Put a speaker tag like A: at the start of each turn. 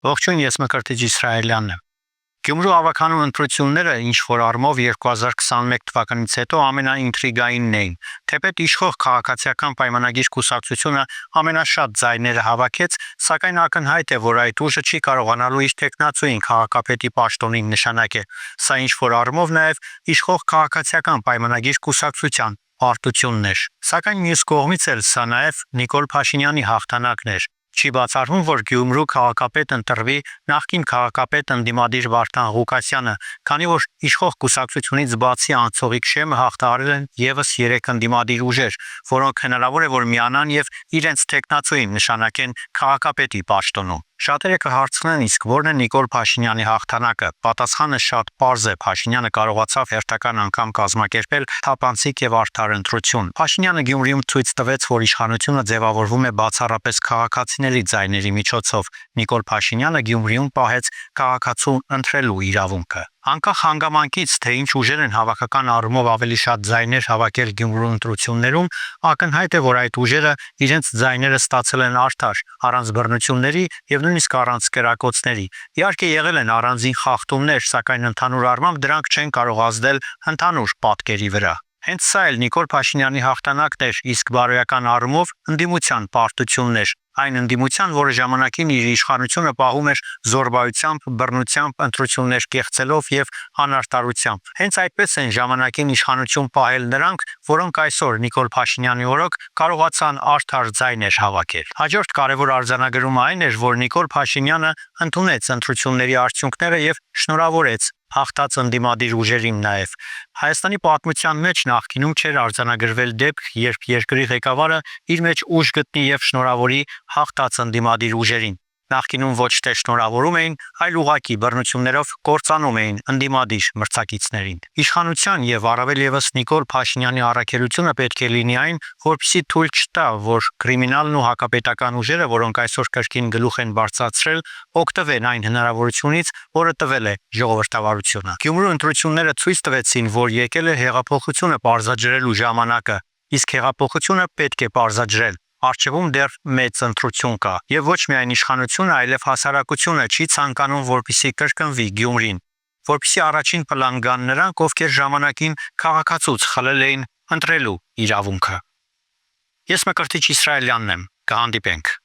A: Ողջույն, ես Մկրտիչ Իսրայելյանն եմ։ Գյումրու ավականու ընտրությունները ինչ որ առումով 2021 թվականից հետո ամենաինտրիգայինն էին։ Թեպետ իշխող քաղաքացիական պայմանագիր կուսակցությունը ամենաշատ ձայները հավաքեց, սակայն ակնհայտ է, որ այդ ուժը չի կարողանալու իր տեխնացուին քաղաքապետի պաշտոնին նշանակել։ Սա ինչ որ առումով նաև իշխող քաղաքացիական պայմանագիր կուսակցության պարտությունն էր։ Սակայն մյուս կողմից էլ սա նաև Նիկոլ Փաշինյանի հաղթանակն էր։ Չի բացառվում, որ Գյումրու քաղաքապետ ընտրվի նախկին քաղաքապետ ընդդիմադիր Վարդան Ղուկասյանը, քանի որ իշխող կուսակցությունից բացի անցողիկ շեմը հաղթահարել են եւս 3 ընդդիմադիր ուժեր, որոնք հնարավոր է որ միանան եւ իրենց տեխնացուին նշանակեն քաղաքապետի պաշտոնում։ Շատերը կհարցնեն, իսկ ո՞րն է Նիկոլ Փաշինյանի հաղթանակը։ Պատասխանը շատ պարզ է։ Փաշինյանը կարողացավ հերթական անգամ կազմակերպել թափանցիկ եւ արդար ընտրություն։ Փաշինյանը Գյումրիում ցույց տվեց, որ իշխանությունը ձևավորվում է բացառապես քաղաքացիների ձայների միջոցով։ Նիկոլ Փաշինյանը Գյումրիում պահեց քաղաքացու ընտրելու իրավունքը։ Անկախ հանգամանքից, թե ինչ ուժեր են հավաքական առումով ավելի շատ ձայներ հավաքել Գյումրու ընտրություններում, ակնհայտ է, որ այդ ուժերը իրենց ձայները ստացել են արդար, առանց բռնությունների եւ նույնիսկ առանց կրակոցների։ Իհարկե եղել են առանձին խախտումներ, սակայն ընդհանուր առմամբ դրանք չեն կարող ազդել ընդհանուր պատկերի վրա։ Հենց սա էլ Նիկոլ Փաշինյանի հաղթանակն էր, իսկ բարոյական առումով ընդդիմության պարտությունն էր։ Այն ընդդիմության, որը ժամանակին իր իշխանությունը պահում էր զորբայությամբ, բռնությամբ, ընտրություններ կեղծելով եւ անարտարությամբ։ Հենց այդպես են ժամանակին իշխանություն պահել նրանք, որոնք այսօր Նիկոլ Փաշինյանի օրոք կարողացան արդար ձայներ հավաքել։ Հաջորդ կարևոր արձանագրումը այն էր, որ Նիկոլ Փաշինյանը ընդունեց ընտրությունների արդյունքները եւ շնորհավորեց հաղթած ընդդիմադիր ուժերին նաև։ Հայաստանի պատմության մեջ նախկինում չէր արձանագրվել դեպք, երբ երկրի ղեկավարը իր մեջ ուժ գտնի եւ շնորհավորի հաղթած ընդդիմադիր ուժերին։ Նախկինում ոչ թե շնորհավորում էին, այլ ուղակի բռնություններով կործանում էին ընդդիմադիր մրցակիցներին։ Իշխանության եւ առավել եւս Նիկոլ Փաշինյանի առաքելությունը պետք է լինի այն, որպեսզի թույլ չտա, որ կրիմինալն ու հակապետական ուժերը, որոնք այսօր կրկին գլուխ են բարձրացրել, օգտվեն այն հնարավորությունից, որը տվել է ժողովրդավարությունը։ Գյումրու ընտրությունները ցույց տվեցին, որ եկել է հեղափոխությունը պարզաջրելու ժամանակը, իսկ հեղափոխությունը պետք է պարզաջրել։ Արժևում դեռ մեծ ընտրություն կա, եւ ոչ միայն իշխանությունը, այլև հասարակությունը չի ցանկանում, որպեսզի կրկնվի Գյումրին, որպեսզի առաջին պլան գան նրանք, ովքեր ժամանակին քաղաքացուց խլել էին ընտրելու իրավունքը։ Ես Մկրտիչ Իսրայելյանն եմ, կհանդիպենք։